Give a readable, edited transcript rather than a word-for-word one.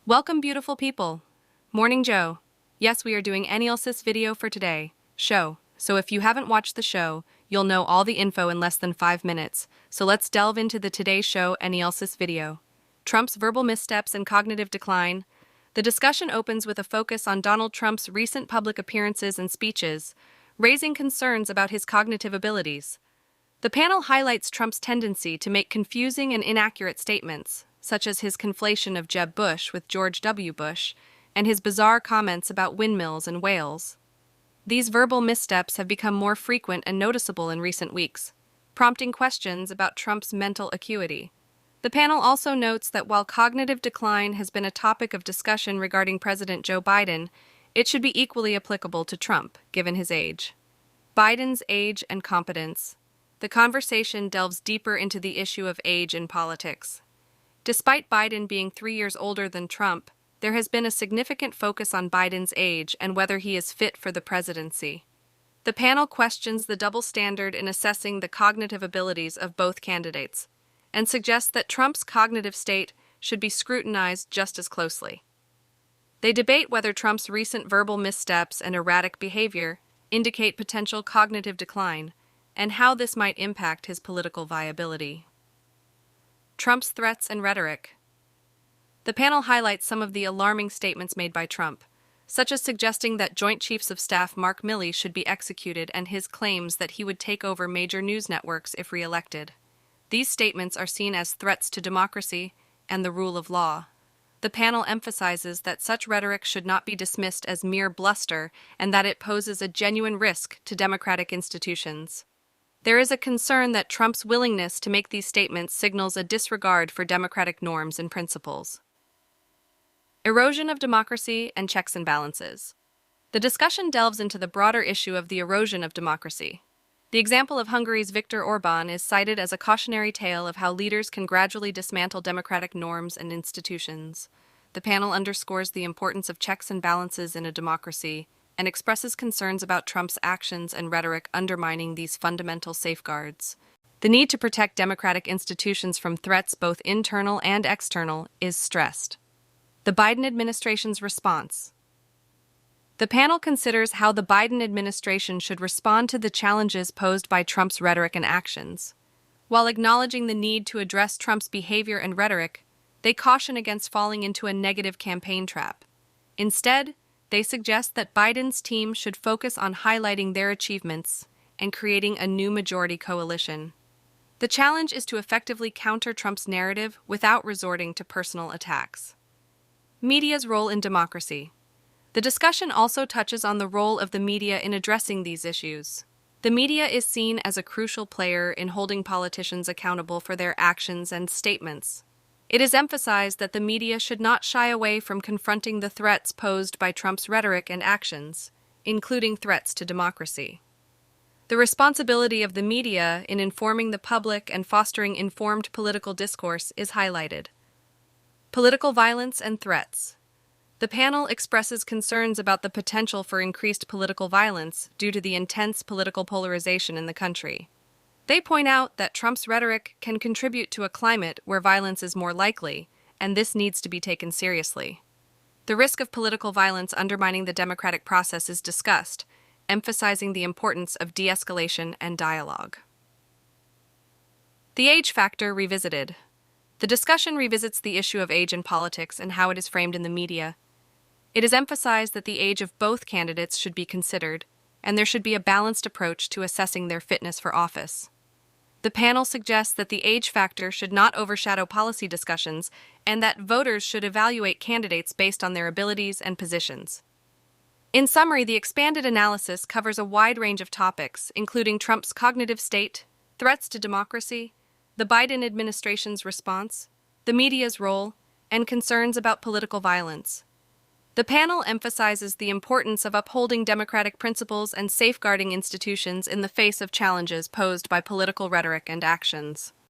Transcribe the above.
Welcome, beautiful people. Morning Joe. Yes, we are doing thses video for today. Show. So if you haven't watched the show, you'll know all the info in less than 5 minutes. So let's delve into the Today Show thses video. Trump's verbal missteps and cognitive decline. The discussion opens with a focus on Donald Trump's recent public appearances and speeches, raising concerns about his cognitive abilities. The panel highlights Trump's tendency to make confusing and inaccurate statements, such as his conflation of Jeb Bush with George W. Bush, and his bizarre comments about windmills and whales. These verbal missteps have become more frequent and noticeable in recent weeks, prompting questions about Trump's mental acuity. The panel also notes that while cognitive decline has been a topic of discussion regarding President Joe Biden, it should be equally applicable to Trump, given his age. Biden's age and competence. The conversation delves deeper into the issue of age in politics. Despite Biden being 3 years older than Trump, there has been a significant focus on Biden's age and whether he is fit for the presidency. The panel questions the double standard in assessing the cognitive abilities of both candidates and suggests that Trump's cognitive state should be scrutinized just as closely. They debate whether Trump's recent verbal missteps and erratic behavior indicate potential cognitive decline and how this might impact his political viability. Trump's threats and rhetoric. The panel highlights some of the alarming statements made by Trump, such as suggesting that Joint Chiefs of Staff Mark Milley should be executed and his claims that he would take over major news networks if re-elected. These statements are seen as threats to democracy and the rule of law. The panel emphasizes that such rhetoric should not be dismissed as mere bluster and that it poses a genuine risk to democratic institutions. There is a concern that Trump's willingness to make these statements signals a disregard for democratic norms and principles. Erosion of democracy and checks and balances. The discussion delves into the broader issue of the erosion of democracy. The example of Hungary's Viktor Orbán is cited as a cautionary tale of how leaders can gradually dismantle democratic norms and institutions. The panel underscores the importance of checks and balances in a democracy and expresses concerns about Trump's actions and rhetoric undermining these fundamental safeguards. The need to protect democratic institutions from threats both internal and external is stressed. The Biden administration's response. The panel considers how the Biden administration should respond to the challenges posed by Trump's rhetoric and actions. While acknowledging the need to address Trump's behavior and rhetoric, they caution against falling into a negative campaign trap. Instead, they suggest that Biden's team should focus on highlighting their achievements and creating a new majority coalition. The challenge is to effectively counter Trump's narrative without resorting to personal attacks. Media's role in democracy. The discussion also touches on the role of the media in addressing these issues. The media is seen as a crucial player in holding politicians accountable for their actions and statements. It is emphasized that the media should not shy away from confronting the threats posed by Trump's rhetoric and actions, including threats to democracy. The responsibility of the media in informing the public and fostering informed political discourse is highlighted. Political violence and threats. The panel expresses concerns about the potential for increased political violence due to the intense political polarization in the country. They point out that Trump's rhetoric can contribute to a climate where violence is more likely, and this needs to be taken seriously. The risk of political violence undermining the democratic process is discussed, emphasizing the importance of de-escalation and dialogue. The age factor revisited. The discussion revisits the issue of age in politics and how it is framed in the media. It is emphasized that the age of both candidates should be considered, and there should be a balanced approach to assessing their fitness for office. The panel suggests that the age factor should not overshadow policy discussions and that voters should evaluate candidates based on their abilities and positions. In summary, the expanded analysis covers a wide range of topics, including Trump's cognitive state, threats to democracy, the Biden administration's response, the media's role, and concerns about political violence. The panel emphasizes the importance of upholding democratic principles and safeguarding institutions in the face of challenges posed by political rhetoric and actions.